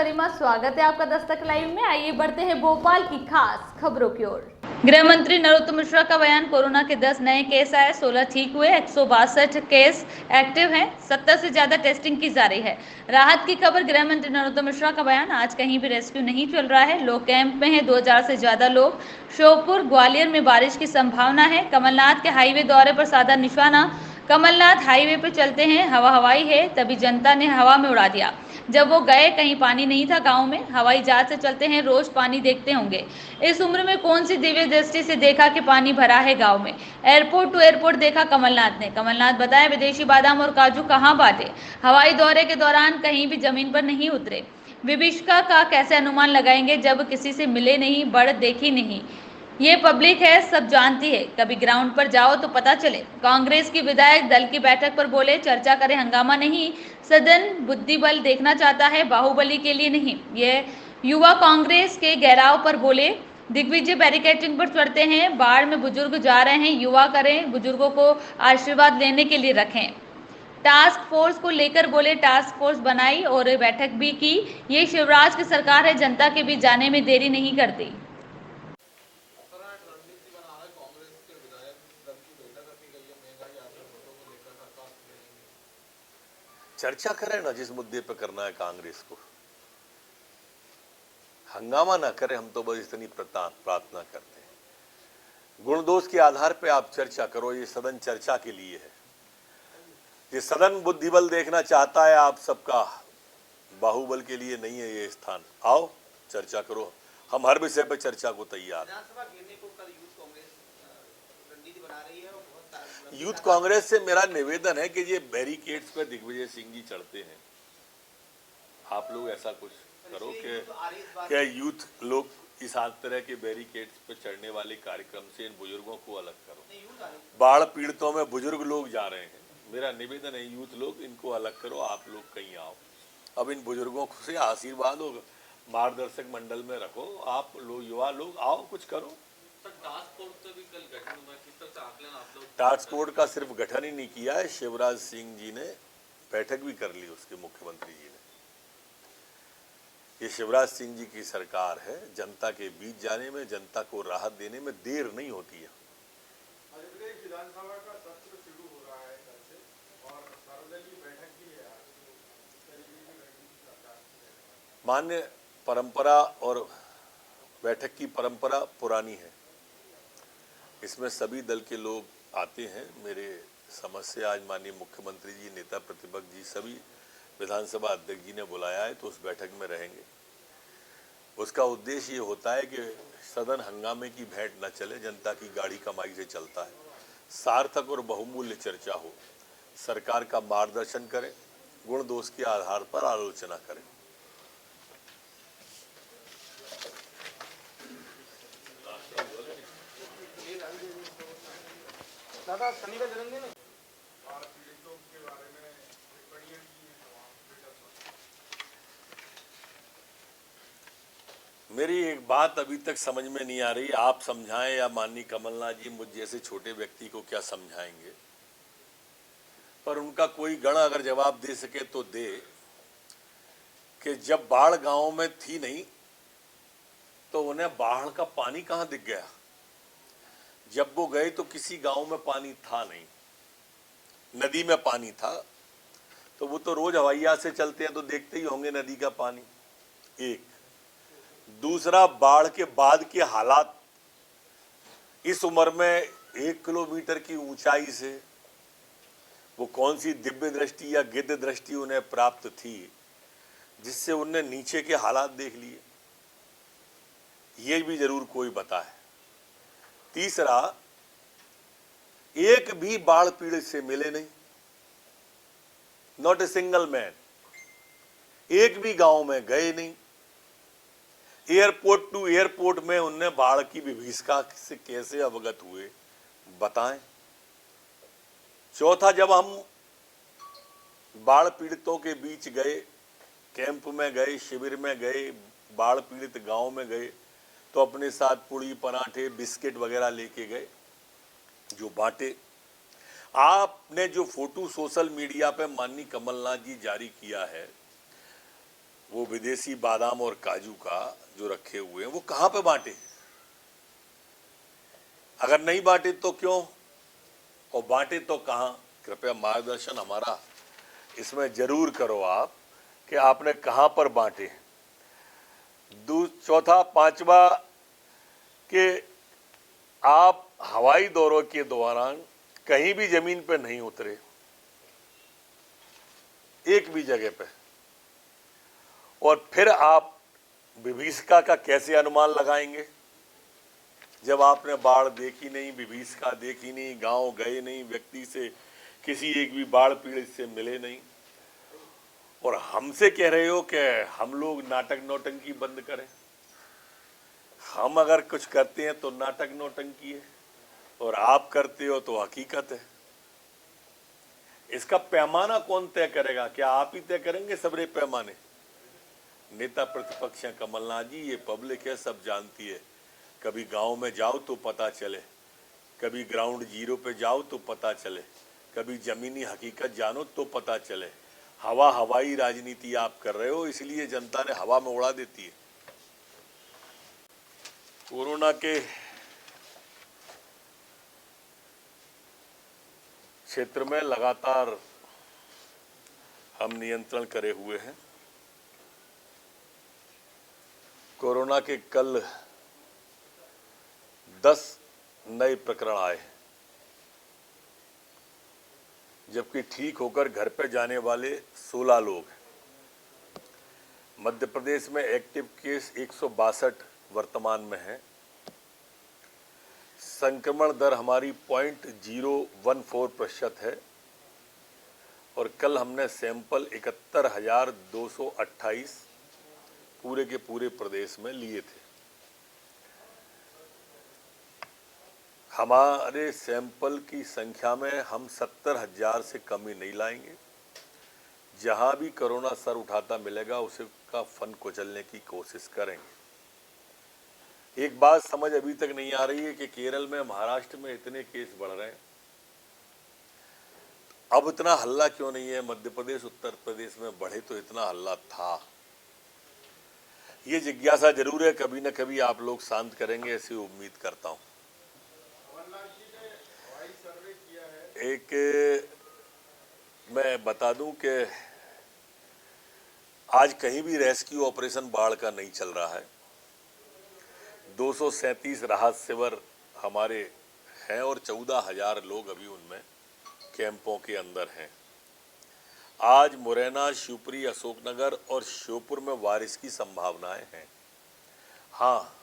गरिमा, स्वागत है आपका दस्तक लाइव में। आइए बढ़ते हैं भोपाल की खास खबरों की ओर। गृह मंत्री नरोत्तम मिश्रा का बयान। कोरोना के 10 नए केस आए, 16 ठीक हुए, 162 केस एक्टिव हैं, 70 से ज्यादा टेस्टिंग की जा रही है। राहत की खबर। गृह मंत्री नरोत्तम मिश्रा का बयान। आज कहीं भी रेस्क्यू नहीं चल रहा है, लोग कैंप में हैं, 2000 से ज्यादा लोग। श्योपुर ग्वालियर में बारिश की संभावना है। कमलनाथ के हाईवे दौरे पर साधा निशाना। कमलनाथ हाईवे पर चलते हैं, हवा हवाई है, तभी जनता ने हवा में उड़ा दिया। जब वो गए कहीं पानी नहीं था गांव में। हवाई जहाज से चलते हैं, रोज पानी देखते होंगे। इस उम्र में कौन सी दिव्य दृष्टि से देखा कि पानी भरा है गांव में। एयरपोर्ट टू एयरपोर्ट देखा कमलनाथ ने। कमलनाथ बताए विदेशी बादाम और काजू कहां बांटे। हवाई दौरे के दौरान कहीं भी जमीन पर नहीं उतरे। विभीषिका का कैसे अनुमान लगाएंगे जब किसी से मिले नहीं, बढ़ देखी नहीं। ये पब्लिक है, सब जानती है, कभी ग्राउंड पर जाओ तो पता चले। कांग्रेस की विधायक दल की बैठक पर बोले, चर्चा करें, हंगामा नहीं। सदन बुद्धिबल देखना चाहता है, बाहुबली के लिए नहीं। ये युवा कांग्रेस के घेराव पर बोले। दिग्विजय बैरिकेडिंग पर चढ़ते हैं, बाढ़ में बुजुर्ग जा रहे हैं, युवा करें, बुजुर्गों को आशीर्वाद लेने के लिए रखें। टास्क फोर्स को लेकर बोले, टास्क फोर्स बनाई और बैठक भी की। ये शिवराज की सरकार है, जनता के बीच जाने में देरी नहीं करती। चर्चा करें ना, जिस मुद्दे पे करना है कांग्रेस को। हंगामा ना करें, हम तो बस इतनी प्रार्थना करते हैं। गुण दोष के आधार पे आप चर्चा करो, ये सदन चर्चा के लिए है। ये सदन बुद्धिबल देखना चाहता है आप सबका, बाहुबल के लिए नहीं है ये स्थान। आओ चर्चा करो, हम हर विषय पे चर्चा को तैयार हैं। यूथ कांग्रेस से मेरा निवेदन है कि ये बैरिकेड्स पे दिग्विजय सिंह जी चढ़ते हैं, आप लोग ऐसा कुछ करो कि क्या यूथ लोग इस तरह के बैरिकेड्स पे चढ़ने वाले कार्यक्रम से इन बुजुर्गों को अलग करो। बाढ़ पीड़ितों में बुजुर्ग लोग जा रहे हैं, मेरा निवेदन है यूथ लोग इनको अलग करो, आप लोग कहीं आओ। अब इन बुजुर्गों से आशीर्वाद हो, मार्गदर्शक मंडल में रखो, आप लोग युवा लोग आओ, कुछ करो। टास्क फोर्स का सिर्फ गठन ही नहीं किया है, शिवराज सिंह जी ने बैठक भी कर ली उसके मुख्यमंत्री जी ने। ये शिवराज सिंह जी की सरकार है, जनता के बीच जाने में, जनता को राहत देने में देर नहीं होती है। विधानसभा का सत्र शुरू हो रहा है कल से और सर्वदलीय बैठक भी है आज। मान्य परंपरा और बैठक की परंपरा पुरानी है, इसमें सभी दल के लोग आते हैं। मेरे समझ से आज माननीय मुख्यमंत्री जी, नेता प्रतिपक्ष जी, सभी विधानसभा अध्यक्ष जी ने बुलाया है, तो उस बैठक में रहेंगे। उसका उद्देश्य ये होता है कि सदन हंगामे की भेंट न चले, जनता की गाड़ी कमाई से चलता है। सार्थक और बहुमूल्य चर्चा हो, सरकार का मार्गदर्शन करें, गुण दोष के आधार पर आलोचना करें। दादा शनि का जन्मदिन है। मेरी एक बात अभी तक समझ में नहीं आ रही, आप समझाएं या माननीय कमलनाथ जी मुझ जैसे छोटे व्यक्ति को क्या समझाएंगे, पर उनका कोई गण अगर जवाब दे सके तो दे कि जब बाढ़ गांव में थी नहीं तो उन्हें बाढ़ का पानी कहां दिख गया। जब वो गए तो किसी गांव में पानी था नहीं, नदी में पानी था, तो वो तो रोज हवाई जहाज से चलते हैं तो देखते ही होंगे नदी का पानी। एक दूसरा, बाढ़ के बाद के हालात, इस उम्र में 1 किलोमीटर की ऊंचाई से वो कौन सी दिव्य दृष्टि या गिद्ध दृष्टि उन्हें प्राप्त थी जिससे उन्हें नीचे के हालात देख लिए, ये भी जरूर कोई बताए। तीसरा, एक भी बाढ़ पीड़ित से मिले नहीं, नॉट ए सिंगल मैन, एक भी गांव में गए नहीं। एयरपोर्ट टू एयरपोर्ट में उनने बाढ़ की विभीषिका से कैसे अवगत हुए, बताएं। चौथा, जब हम बाढ़ पीड़ितों के बीच गए, कैंप में गए, शिविर में गए, बाढ़ पीड़ित गांव में गए, तो अपने साथ पूड़ी, पराठे, बिस्किट वगैरह लेके गए जो बांटे। आपने जो फोटो सोशल मीडिया पे माननीय कमलनाथ जी जारी किया है, वो विदेशी बादाम और काजू का जो रखे हुए हैं वो कहां पे बांटे? अगर नहीं बांटे तो क्यों, और बांटे तो कहां? कृपया मार्गदर्शन हमारा इसमें जरूर करो आप कि आपने कहां पर बांटे। चौथा, पांचवा कि आप हवाई दौरों के दौरान कहीं भी जमीन पे नहीं उतरे, एक भी जगह पे, और फिर आप विभीषिका का कैसे अनुमान लगाएंगे जब आपने बाढ़ देखी नहीं, विभीषिका देखी नहीं, गांव गए नहीं, व्यक्ति से किसी एक भी बाढ़ पीड़ित से मिले नहीं, और हमसे कह रहे हो कि हम लोग नाटक नौटंकी बंद करें? हम अगर कुछ करते हैं तो नाटक नौटंकी है, और आप करते हो तो हकीकत है। इसका पैमाना कौन तय करेगा? क्या आप ही तय करेंगे सबरे पैमाने? नेता प्रतिपक्ष हैं कमलनाथ जी, ये पब्लिक है, सब जानती है। कभी गांव में जाओ तो पता चले, कभी ग्राउंड जीरो पे जाओ तो पता चले, कभी जमीनी हकीकत जानो तो पता चले। हवाई राजनीति आप कर रहे हो, इसलिए जनता ने हवा में उड़ा देती है। कोरोना के क्षेत्र में लगातार हम नियंत्रण करे हुए हैं। कोरोना के कल 10 नए प्रकरण आए, जबकि ठीक होकर घर पर जाने वाले 16 लोग हैं। मध्य प्रदेश में एक्टिव केस 162 वर्तमान में है। संक्रमण दर हमारी 0.014% है, और कल हमने सैंपल 71,228 पूरे के पूरे प्रदेश में लिए थे। हमारे सैंपल की संख्या में हम 70,000 से कमी नहीं लाएंगे। जहां भी कोरोना सर उठाता मिलेगा उसका फन कुचलने की कोशिश करेंगे। एक बात समझ अभी तक नहीं आ रही है कि केरल में, महाराष्ट्र में इतने केस बढ़ रहे हैं, अब इतना हल्ला क्यों नहीं है? मध्य प्रदेश, उत्तर प्रदेश में बढ़े तो इतना हल्ला था। ये जिज्ञासा जरूर है, कभी न कभी आप लोग शांत करेंगे, ऐसी उम्मीद करता हूं। एक मैं बता दूं कि आज कहीं भी रेस्क्यू ऑपरेशन बाढ़ का नहीं चल रहा है। 237 राहत शिविर हमारे हैं, और 14,000 लोग अभी उनमें कैंपों के अंदर हैं। आज मुरैना, शिवपुरी, अशोकनगर और श्योपुर में बारिश की संभावनाएं हैं। हाँ,